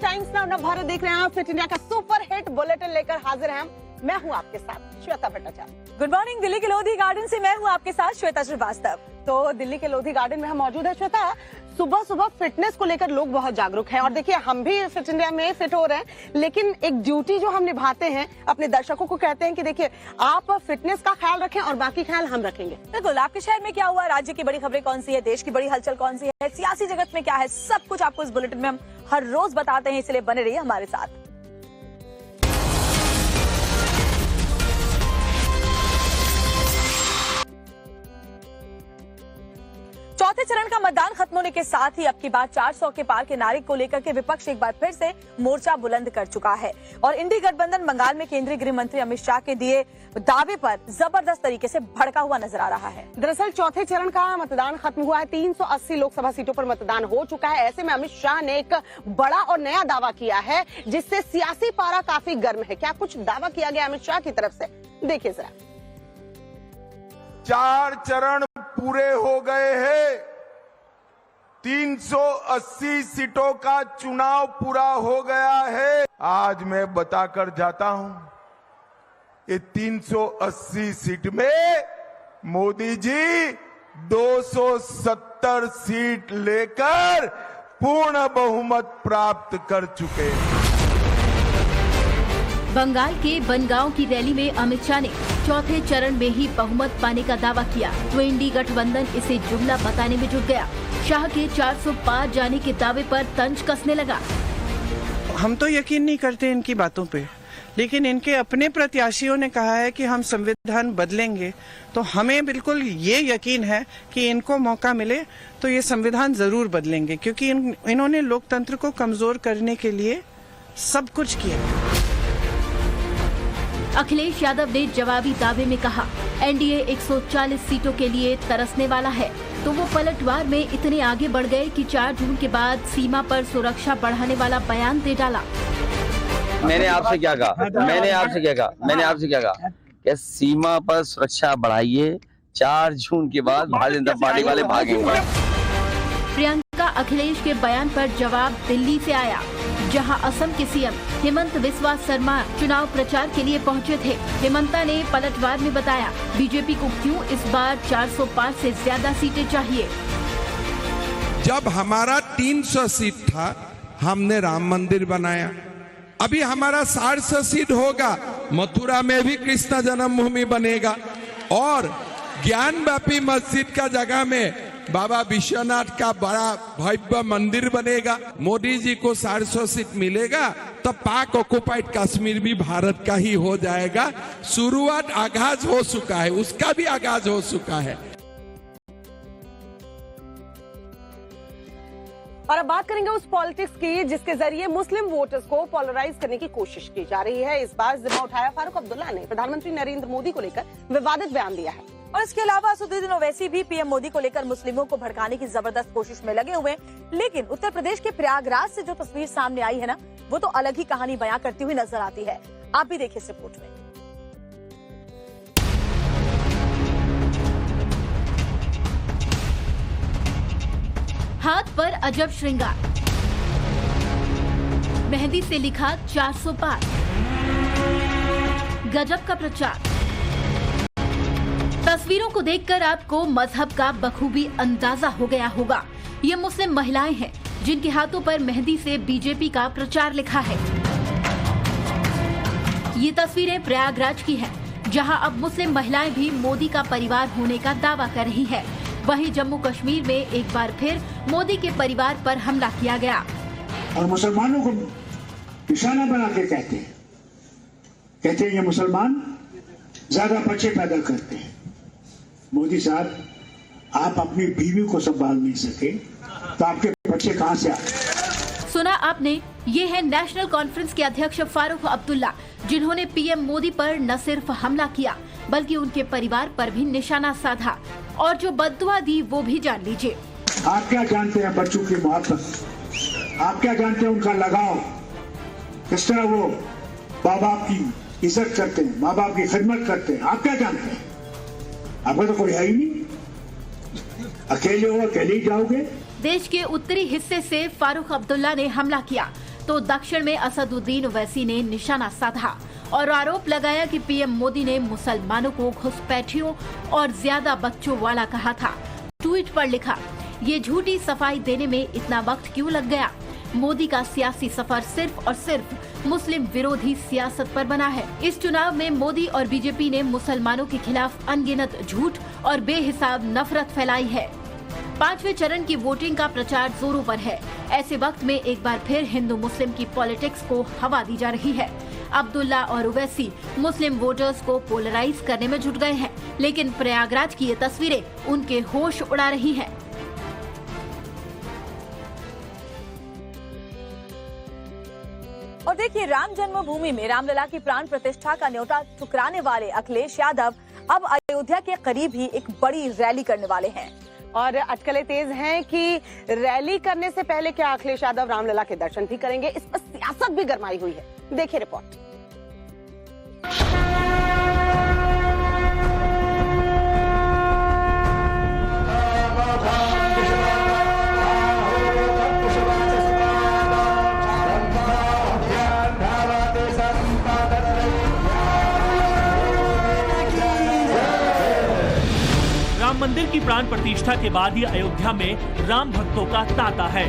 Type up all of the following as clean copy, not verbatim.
Times now नव भारत देख रहे हैं आप। फिट इंडिया का सुपर हिट बुलेटिन लेकर हाजिर हैं। मैं हूं आपके साथ श्वेता भट्टाचार्य। Good morning. दिल्ली के लोधी गार्डन से मैं हूं आपके साथ श्वेता श्रीवास्तव। तो दिल्ली के लोधी गार्डन में हम मौजूद है। श्वेता, सुबह सुबह फिटनेस को लेकर लोग बहुत जागरूक हैं और देखिए हम भी फिट इंडिया में फिट हो रहे हैं, लेकिन एक ड्यूटी जो हम निभाते हैं अपने दर्शकों को कहते हैं कि देखिए आप फिटनेस का ख्याल रखें और बाकी ख्याल हम रखेंगे। बिल्कुल, आपके शहर में क्या हुआ, राज्य की बड़ी खबरें कौन सी है, देश की बड़ी हलचल कौन सी है, सियासी जगत में क्या है, सब कुछ आपको इस बुलेटिन में हम हर रोज बताते हैं, इसलिए बने रहिए हमारे साथ। चौथे चरण का मतदान खत्म होने के साथ ही अब की बात 400 के पार के नारे को लेकर के विपक्ष एक बार फिर से मोर्चा बुलंद कर चुका है और इंडी गठबंधन बंगाल में केंद्रीय गृह मंत्री अमित शाह के दिए दावे पर जबरदस्त तरीके से भड़का हुआ नजर आ रहा है। दरअसल चौथे चरण का मतदान खत्म हुआ है। 380 लोकसभा सीटों पर मतदान हो चुका है। ऐसे में अमित शाह ने एक बड़ा और नया दावा किया है जिससे सियासी पारा काफी गर्म है। क्या कुछ दावा किया गया अमित शाह की तरफ से, देखिए जरा। 4 चरण पूरे हो गए हैं। 380 सीटों का चुनाव पूरा हो गया है। आज मैं बताकर जाता हूं, ये 380 सीट में मोदी जी 270 सीट लेकर पूर्ण बहुमत प्राप्त कर चुके हैं। बंगाल के बनगांव की रैली में अमित शाह ने चौथे चरण में ही बहुमत पाने का दावा किया तो इंडी गठबंधन इसे जुमला बताने में जुट गया। शाह के 400 पार जाने के दावे पर तंज कसने लगा। हम तो यकीन नहीं करते इनकी बातों पे, लेकिन इनके अपने प्रत्याशियों ने कहा है कि हम संविधान बदलेंगे, तो हमें बिल्कुल ये यकीन है कि इनको मौका मिले तो ये संविधान जरूर बदलेंगे, क्योंकि इन्होंने लोकतंत्र को कमजोर करने के लिए सब कुछ किया। अखिलेश यादव ने जवाबी दावे में कहा एनडीए 140 सीटों के लिए तरसने वाला है, तो वो पलटवार में इतने आगे बढ़ गए कि 4 जून के बाद सीमा पर सुरक्षा बढ़ाने वाला बयान दे डाला। मैंने आपसे क्या कहा कि सीमा पर सुरक्षा बढ़ाइए, 4 जून के बाद भारतीय जनता पार्टी वाले भागेंगे। प्रियंका अखिलेश के बयान पर जवाब दिल्ली से आया, जहां असम के सीएम हेमंत बिस्वा शर्मा चुनाव प्रचार के लिए पहुंचे थे। हेमंता ने पलटवार में बताया बीजेपी को क्यों इस बार 400 पार से ज्यादा सीटें चाहिए। जब हमारा 300 सीट था, हमने राम मंदिर बनाया। अभी हमारा 400 सीट होगा, मथुरा में भी कृष्ण जन्मभूमि बनेगा और ज्ञानव्यापी मस्जिद का जगह में बाबा विश्वनाथ का बड़ा भव्य मंदिर बनेगा। मोदी जी को 400 सीट मिलेगा तो पाक ऑक्युपाइड कश्मीर भी भारत का ही हो जाएगा। शुरुआत आगाज हो चुका है, उसका भी आगाज हो चुका है। और अब बात करेंगे उस पॉलिटिक्स की जिसके जरिए मुस्लिम वोटर्स को पोलराइज करने की कोशिश की जा रही है। इस बार जिम्मा उठाया फारूक अब्दुल्ला ने प्रधानमंत्री नरेंद्र मोदी को लेकर विवादित बयान दिया है और इसके अलावा असदुद्दीन ओवैसी भी पीएम मोदी को लेकर मुस्लिमों को भड़काने की जबरदस्त कोशिश में लगे हुए हैं। लेकिन उत्तर प्रदेश के प्रयागराज से जो तस्वीर सामने आई है ना, वो तो अलग ही कहानी बयां करती हुई नजर आती है। आप भी देखिए इस रिपोर्ट में। हाथ पर अजब श्रृंगार, मेहंदी से लिखा 400 पार, गजब का प्रचार। तस्वीरों को देखकर आपको मजहब का बखूबी अंदाजा हो गया होगा। ये मुस्लिम महिलाएं हैं जिनके हाथों पर मेहंदी से बीजेपी का प्रचार लिखा है। ये तस्वीरें प्रयागराज की हैं, जहां अब मुस्लिम महिलाएं भी मोदी का परिवार होने का दावा कर रही हैं। वहीं जम्मू कश्मीर में एक बार फिर मोदी के परिवार पर हमला किया गया और मुसलमानों को निशाना बना के कहते हैं ये मुसलमान ज्यादा बच्चे पैदा करते हैं। मोदी साहब, आप अपनी बीवी को संभाल नहीं सके तो आपके बच्चे कहां से आए? सुना आपने, ये है नेशनल कॉन्फ्रेंस के अध्यक्ष फारूक अब्दुल्ला, जिन्होंने पीएम मोदी पर न सिर्फ हमला किया बल्कि उनके परिवार पर भी निशाना साधा और जो बद्दुआ दी वो भी जान लीजिए। आप क्या जानते हैं बच्चों की मोहब्बत? आप क्या जानते हैं उनका लगाव? किस तरह वो माँ बाप की इज्जत करते हैं, माँ बाप की खिदमत करते हैं? आप क्या जानते हैं? आपका तो कोई है ही नहीं। अकेले हो, अकेले ही जाओगे। देश के उत्तरी हिस्से से फारूक अब्दुल्ला ने हमला किया। तो दक्षिण में असदुद्दीन ओवैसी ने निशाना साधा और आरोप लगाया कि पीएम मोदी ने मुसलमानों को घुसपैठियों और ज्यादा बच्चों वाला कहा था। ट्वीट पर लिखा, ये झूठी सफाई देने में इतना वक्त क्यों लग गया? मोदी का सियासी सफर सिर्फ और सिर्फ मुस्लिम विरोधी सियासत पर बना है। इस चुनाव में मोदी और बीजेपी ने मुसलमानों के खिलाफ अनगिनत झूठ और बेहिसाब नफरत फैलाई है। 5वें चरण की वोटिंग का प्रचार जोरों पर है। ऐसे वक्त में एक बार फिर हिंदू मुस्लिम की पॉलिटिक्स को हवा दी जा रही है। अब्दुल्ला और ओवैसी मुस्लिम वोटर्स को पोलराइज करने में जुट गए हैं, लेकिन प्रयागराज की ये तस्वीरें उनके होश उड़ा रही हैं। और देखिए, राम जन्मभूमि में रामलला की प्राण प्रतिष्ठा का न्योता ठुकराने वाले अखिलेश यादव अब अयोध्या के करीब ही एक बड़ी रैली करने वाले हैं। और अटकलें तेज हैं कि रैली करने से पहले क्या अखिलेश यादव रामलला के दर्शन भी करेंगे, इस पर सियासत भी गरमाई हुई है। देखिए रिपोर्ट। राम मंदिर की प्राण प्रतिष्ठा के बाद ही अयोध्या में राम भक्तों का तांता है।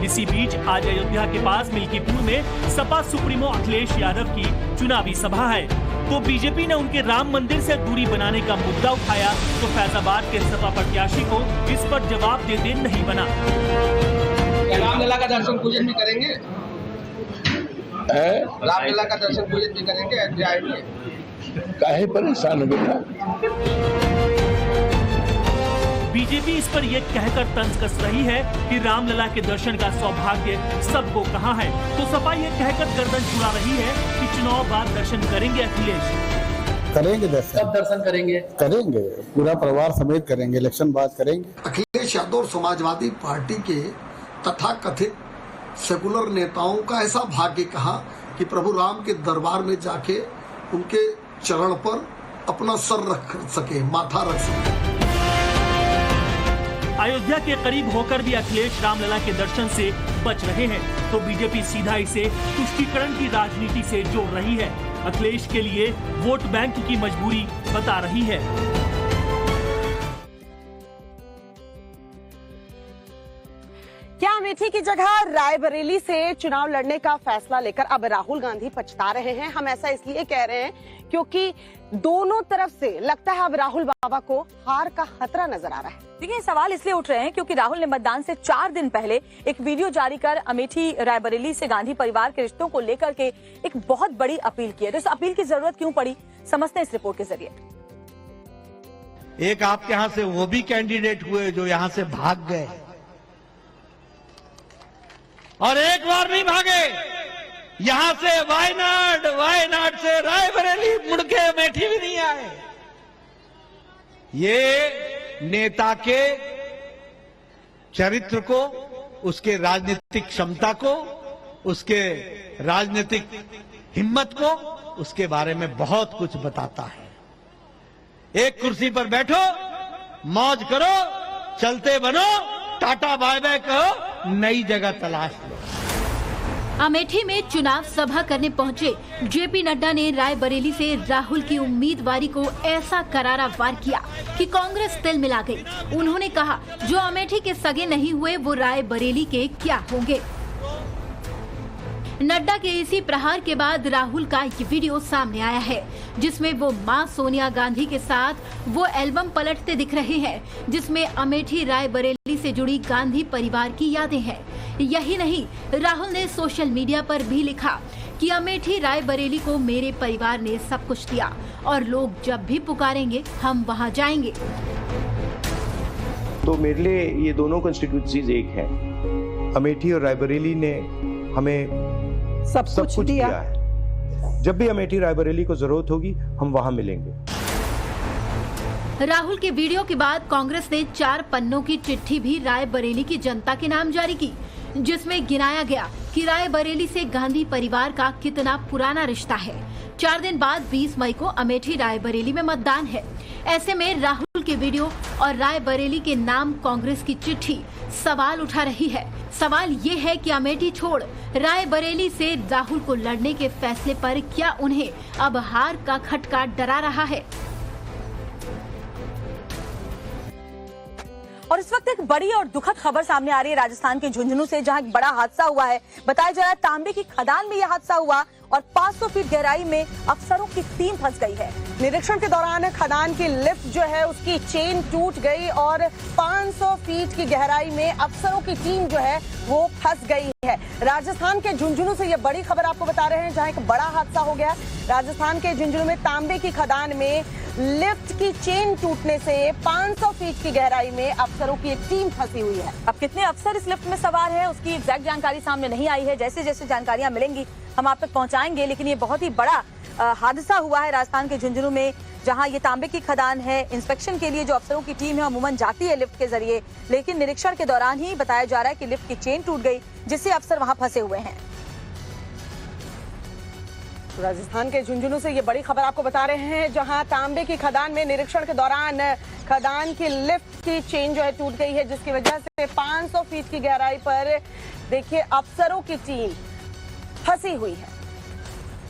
इसी बीच आज अयोध्या के पास मिल्कीपुर में सपा सुप्रीमो अखिलेश यादव की चुनावी सभा है। तो बीजेपी ने उनके राम मंदिर से दूरी बनाने का मुद्दा उठाया, तो फैजाबाद के सपा प्रत्याशी को इस पर जवाब देते नहीं बना। रामलला का दर्शन पूजन भी करेंगे? रामलला का दर्शन पूजन भी करेंगे अयोध्या में? काहे परेशान हो बेटा? बीजेपी इस पर यह कहकर तंज कस रही है कि रामलला के दर्शन का सौभाग्य सबको कहाँ है, तो सपा यह कहकर गर्दन छुड़ा रही है कि चुनाव बाद दर्शन करेंगे अखिलेश। करेंगे दर्शन। कब दर्शन करेंगे? करेंगे, पूरा परिवार समेत करेंगे, इलेक्शन बाद करेंगे। अखिलेश यादव और समाजवादी पार्टी के तथाकथित सेकुलर नेताओं का ऐसा भाग्य कहा कि प्रभु राम के दरबार में जाके उनके चरण पर अपना सर रख सके, माथा रख सके। अयोध्या के करीब होकर भी अखिलेश रामलला के दर्शन से बच रहे हैं, तो बीजेपी सीधा इसे तुष्टीकरण की राजनीति से जोड़ रही है। अखिलेश के लिए वोट बैंक की मजबूरी बता रही है। क्या अमेठी की जगह रायबरेली से चुनाव लड़ने का फैसला लेकर अब राहुल गांधी पछता रहे हैं? हम ऐसा इसलिए कह रहे हैं क्योंकि दोनों तरफ से लगता है अब राहुल बाबा को हार का खतरा नजर आ रहा है। देखिए, सवाल इसलिए उठ रहे हैं क्योंकि राहुल ने मतदान से 4 दिन पहले एक वीडियो जारी कर अमेठी रायबरेली से गांधी परिवार के रिश्तों को लेकर के एक बहुत बड़ी अपील की है। तो इस अपील की जरूरत क्यों पड़ी, समझते हैं इस रिपोर्ट के जरिए। एक आपके यहाँ से वो भी कैंडिडेट हुए जो यहाँ से भाग गए, और एक बार नहीं भागे, यहां से वायनाड से रायबरेली मुड़ के अमेठी भी नहीं आए। ये नेता के चरित्र को, उसके राजनीतिक क्षमता को, उसके राजनीतिक हिम्मत को, उसके बारे में बहुत कुछ बताता है। एक कुर्सी पर बैठो, मौज करो, चलते बनो, टाटा बाय बाय कहो, नई जगह तलाश लो। अमेठी में चुनाव सभा करने पहुंचे जेपी नड्डा ने रायबरेली से राहुल की उम्मीदवारी को ऐसा करारा वार किया कि कांग्रेस तिल मिला गई। उन्होंने कहा, जो अमेठी के सगे नहीं हुए वो रायबरेली के क्या होंगे। नड्डा के इसी प्रहार के बाद राहुल का ये वीडियो सामने आया है, जिसमें वो मां सोनिया गांधी के साथ वो एल्बम पलटते दिख रहे हैं, जिसमें अमेठी रायबरेली से जुड़ी गांधी परिवार की यादें हैं। यही नहीं, राहुल ने सोशल मीडिया पर भी लिखा कि अमेठी रायबरेली को मेरे परिवार ने सब कुछ दिया और लोग जब भी पुकारेंगे हम वहां जाएंगे। तो मेरे लिए ये दोनों कॉन्स्टिट्यूंसीज एक है। अमेठी और रायबरेली ने हमें सब कुछ दिया है। जब भी अमेठी रायबरेली को जरूरत होगी हम वहां मिलेंगे। राहुल के वीडियो के बाद कांग्रेस ने 4 पन्नों की चिट्ठी भी रायबरेली की जनता के नाम जारी की, जिसमें गिनाया गया कि रायबरेली से गांधी परिवार का कितना पुराना रिश्ता है। 4 दिन बाद 20 मई को अमेठी रायबरेली में मतदान है। ऐसे में राहुल के वीडियो और रायबरेली के नाम कांग्रेस की चिट्ठी सवाल उठा रही है। सवाल ये है कि अमेठी छोड़ रायबरेली से राहुल को लड़ने के फैसले पर क्या उन्हें अब हार का खटका डरा रहा है? और इस वक्त एक बड़ी और दुखद खबर सामने आ रही है राजस्थान के झुंझुनू से, जहां एक बड़ा हादसा हुआ है। बताया जा रहा है तांबे की खदान में यह हादसा हुआ और 500 फीट गहराई में अफसरों की टीम फंस गई है। निरीक्षण के दौरान खदान की लिफ्ट जो है उसकी चेन टूट गई और 500 फीट की गहराई में अफसरों की टीम जो है वो फंस गई है। राजस्थान के झुंझुनू से ये बड़ी खबर आपको बता रहे हैं, जहां एक बड़ा हादसा हो गया। राजस्थान के झुंझुनू में तांबे की खदान में लिफ्ट की चेन टूटने से 500 फीट की गहराई में अफसरों की एक टीम फंसी हुई है। अब कितने अफसर इस लिफ्ट में सवार हैं उसकी एग्जैक्ट जानकारी सामने नहीं आई है। जैसे जैसे जानकारियां मिलेंगी हम आप तक पहुंचाएंगे, लेकिन ये बहुत ही बड़ा हादसा हुआ है राजस्थान के झुंझुनू में, जहां ये तांबे की खदान है। इंस्पेक्शन के लिए जो अफसरों की टीम है अमूमन जाती है लिफ्ट के जरिए, लेकिन निरीक्षण के दौरान ही बताया जा रहा है कि लिफ्ट की चेन टूट गई, जिससे अफसर वहां फंसे हुए हैं। राजस्थान के झुंझुनू से ये बड़ी खबर आपको बता रहे हैं, जहां तांबे की खदान में निरीक्षण के दौरान खदान की लिफ्ट की चेन जो है टूट गई है, जिसकी वजह से 500 फीट की गहराई पर देखिए अफसरों की टीम फंसी हुई है।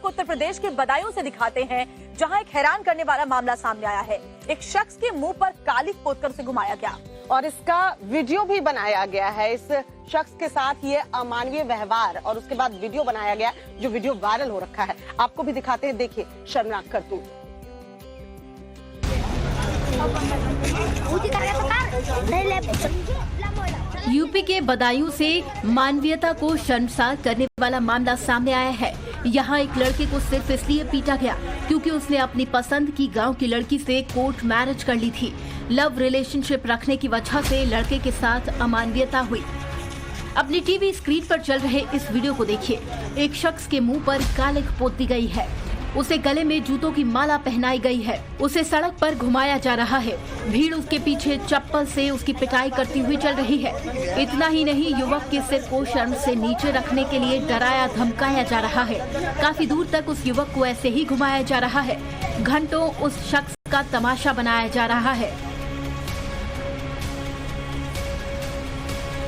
उत्तर प्रदेश के बदायूं से दिखाते हैं, जहां एक हैरान करने वाला मामला सामने आया है। एक शख्स के मुंह पर कालिख पोतकर उसे घुमाया गया और इसका वीडियो भी बनाया गया है। इस शख्स के साथ ये अमानवीय व्यवहार और उसके बाद वीडियो बनाया गया, जो वीडियो वायरल हो रखा है। आपको भी दिखाते हैं, देखिए शर्मनाक करतूत। यूपी के बदायूं से मानवीयता को शर्मसार करने वाला मामला सामने आया है। यहाँ एक लड़के को सिर्फ इसलिए पीटा गया क्योंकि उसने अपनी पसंद की गांव की लड़की से कोर्ट मैरिज कर ली थी। लव रिलेशनशिप रखने की वजह से लड़के के साथ अमानवीयता हुई। अपनी टीवी स्क्रीन पर चल रहे इस वीडियो को देखिए। एक शख्स के मुंह पर कालिख पोत दी गई है, उसे गले में जूतों की माला पहनाई गई है, उसे सड़क पर घुमाया जा रहा है। भीड़ उसके पीछे चप्पल से उसकी पिटाई करती हुई चल रही है। इतना ही नहीं, युवक के सिर को शर्म से नीचे रखने के लिए डराया धमकाया जा रहा है। काफी दूर तक उस युवक को ऐसे ही घुमाया जा रहा है। घंटों उस शख्स का तमाशा बनाया जा रहा है।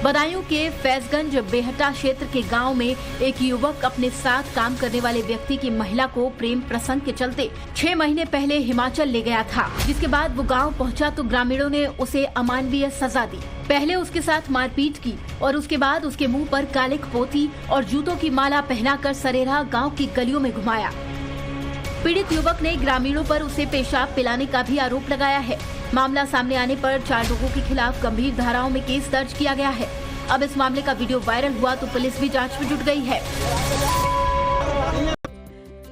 बदायूं के फैजगंज बेहटा क्षेत्र के गांव में एक युवक अपने साथ काम करने वाले व्यक्ति की महिला को प्रेम प्रसंग के चलते 6 महीने पहले हिमाचल ले गया था। जिसके बाद वो गांव पहुंचा तो ग्रामीणों ने उसे अमानवीय सजा दी। पहले उसके साथ मारपीट की और उसके बाद उसके मुंह पर कालिख पोती और जूतों की माला पहनाकर सरेरा गाँव की गलियों में घुमाया। पीड़ित युवक ने ग्रामीणों पर उसे पेशाब पिलाने का भी आरोप लगाया है। मामला सामने आने पर 4 लोगों के खिलाफ गंभीर धाराओं में केस दर्ज किया गया है। अब इस मामले का वीडियो वायरल हुआ तो पुलिस भी जांच में जुट गई है।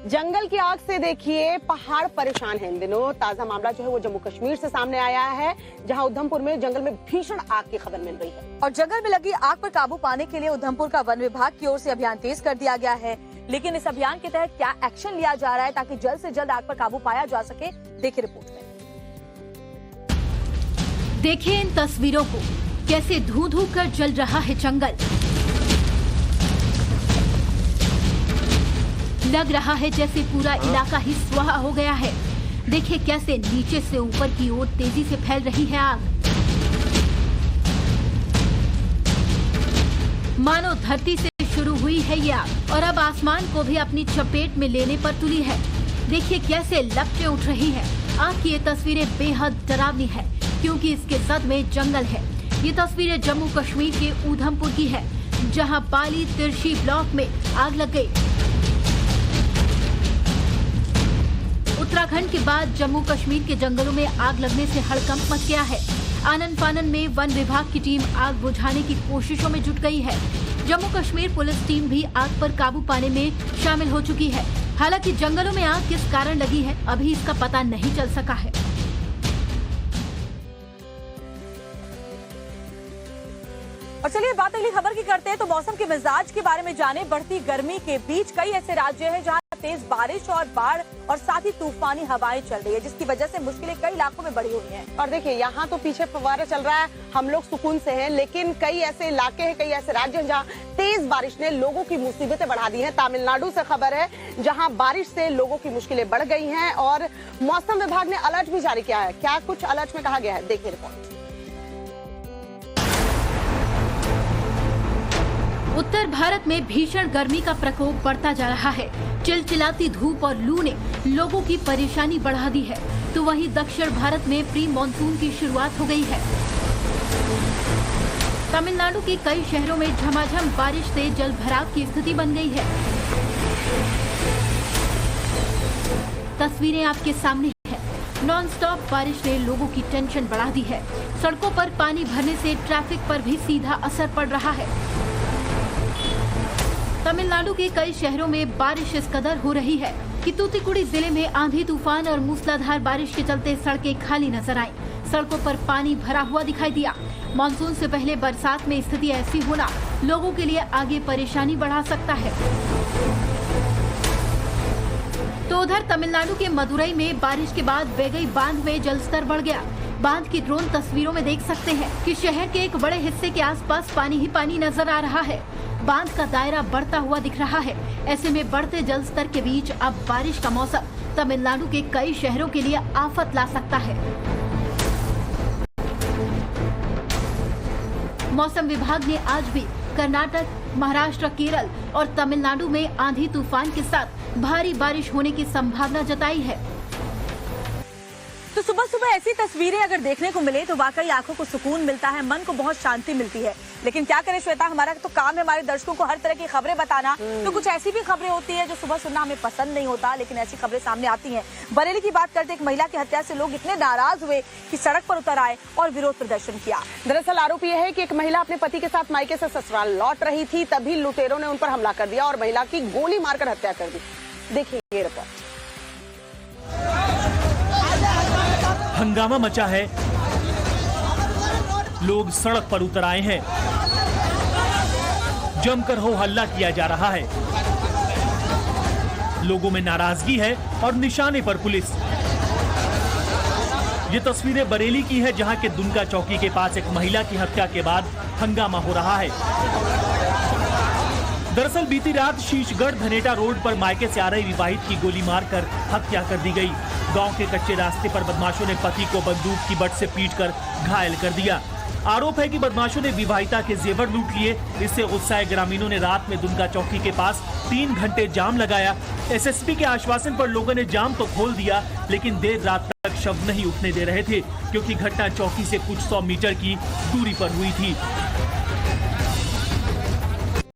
जंगल की आग से देखिए पहाड़ परेशान है। इन दिनों ताजा मामला जो है वो जम्मू कश्मीर से सामने आया है, जहां उधमपुर में जंगल में भीषण आग की खबर मिल रही है। और जंगल में लगी आग पर काबू पाने के लिए उधमपुर का वन विभाग की ओर से अभियान तेज कर दिया गया है। लेकिन इस अभियान के तहत क्या एक्शन लिया जा रहा है ताकि जल्द से जल्द आग पर काबू पाया जा सके, देखिए रिपोर्ट में। देखिए इन तस्वीरों को, कैसे धू धू कर जल रहा है जंगल। लग रहा है जैसे पूरा इलाका ही स्वाहा हो गया है। देखिए कैसे नीचे से ऊपर की ओर तेजी से फैल रही है आग। मानो धरती से शुरू हुई है ये आग और अब आसमान को भी अपनी चपेट में लेने पर तुली है। देखिए कैसे लपटें उठ रही है। आग की ये तस्वीरें बेहद डरावनी है क्योंकि इसके जद में जंगल है। ये तस्वीरें जम्मू कश्मीर के उधमपुर की है, जहां पाली तिरछी ब्लॉक में आग लग गई। उत्तराखंड के बाद जम्मू कश्मीर के जंगलों में आग लगने से हड़कंप मच गया है। आनन फानन में वन विभाग की टीम आग बुझाने की कोशिशों में जुट गई है। जम्मू कश्मीर पुलिस टीम भी आग पर काबू पाने में शामिल हो चुकी है। हालांकि जंगलों में आग किस कारण लगी है अभी इसका पता नहीं चल सका है। और चलिए बात अगली खबर की करते हैं तो मौसम के मिजाज के बारे में जाने। बढ़ती गर्मी के बीच कई ऐसे राज्य हैं जहां तेज बारिश और बाढ़ और साथ ही तूफानी हवाएं चल रही है, जिसकी वजह से मुश्किलें कई इलाकों में बढ़ी हुई हैं। और देखिए यहाँ तो पीछे फव्वारा चल रहा है, हम लोग सुकून से हैं, लेकिन कई ऐसे इलाके हैं, कई ऐसे राज्य हैं जहाँ तेज बारिश ने लोगों की मुसीबतें बढ़ा दी हैं। तमिलनाडु से खबर है जहाँ बारिश से लोगों की मुश्किलें बढ़ गई हैं और मौसम विभाग ने अलर्ट भी जारी किया है। क्या कुछ अलर्ट में कहा गया है, देखिए रिपोर्ट। उत्तर भारत में भीषण गर्मी का प्रकोप बढ़ता जा रहा है। चिलचिलाती धूप और लू ने लोगों की परेशानी बढ़ा दी है, तो वहीं दक्षिण भारत में प्री मानसून की शुरुआत हो गई है। तमिलनाडु के कई शहरों में झमाझम बारिश से जलभराव की स्थिति बन गई है। तस्वीरें आपके सामने है। नॉनस्टॉप बारिश ने लोगों की टेंशन बढ़ा दी है। सड़कों पर पानी भरने से ट्रैफिक पर भी सीधा असर पड़ रहा है। तमिलनाडु के कई शहरों में बारिश इस कदर हो रही है कि तूतीकुड़ी जिले में आंधी तूफान और मूसलाधार बारिश के चलते सड़कें खाली नजर आईं। सड़कों पर पानी भरा हुआ दिखाई दिया। मानसून से पहले बरसात में स्थिति ऐसी होना लोगों के लिए आगे परेशानी बढ़ा सकता है। तो उधर तमिलनाडु के मदुरई में बारिश के बाद वेगई बांध में जलस्तर बढ़ गया। बांध की ड्रोन तस्वीरों में देख सकते हैं कि शहर के एक बड़े हिस्से के आसपास पानी ही पानी नजर आ रहा है। बांध का दायरा बढ़ता हुआ दिख रहा है। ऐसे में बढ़ते जलस्तर के बीच अब बारिश का मौसम तमिलनाडु के कई शहरों के लिए आफत ला सकता है। मौसम विभाग ने आज भी कर्नाटक, महाराष्ट्र, केरल और तमिलनाडु में आंधी तूफान के साथ भारी बारिश होने की संभावना जताई है। तो सुबह सुबह ऐसी तस्वीरें अगर देखने को मिले तो वाकई आंखों को सुकून मिलता है, मन को बहुत शांति मिलती है। लेकिन क्या करें श्वेता, हमारा तो काम है हमारे दर्शकों को हर तरह की खबरें बताना। तो कुछ ऐसी भी खबरें होती है जो सुबह सुनना हमें पसंद नहीं होता, लेकिन ऐसी खबरें सामने आती हैं। बरेली की बात करते, एक महिला की हत्या से लोग इतने नाराज हुए कि सड़क पर उतर आए और विरोध प्रदर्शन किया। दरअसल आरोप यह है कि एक महिला अपने पति के साथ मायके से ससुराल लौट रही थी, तभी लुटेरों ने उन पर हमला कर दिया और महिला की गोली मारकर हत्या कर दी। देखिए ये रिपोर्ट। हंगामा मचा है, लोग सड़क पर उतर आए हैं, जमकर हो हल्ला किया जा रहा है। लोगों में नाराजगी है और निशाने पर पुलिस। ये तस्वीरें बरेली की है, जहां के दुनका चौकी के पास एक महिला की हत्या के बाद हंगामा हो रहा है। दरअसल बीती रात शीशगढ़ धनेटा रोड पर मायके से आ रही विवाहित की गोली मारकर हत्या कर दी गई। गांव के कच्चे रास्ते पर बदमाशों ने पति को बंदूक की बट से पीटकर घायल कर दिया। आरोप है कि बदमाशों ने विवाहिता के जेवर लूट लिए। इससे गुस्साए ग्रामीणों ने रात में दुनका चौकी के पास 3 घंटे जाम लगाया। एसएसपी के आश्वासन पर लोगों ने जाम तो खोल दिया, लेकिन देर रात तक शव नहीं उठने दे रहे थे, क्योंकि घटना चौकी से कुछ 100 मीटर की दूरी पर हुई थी।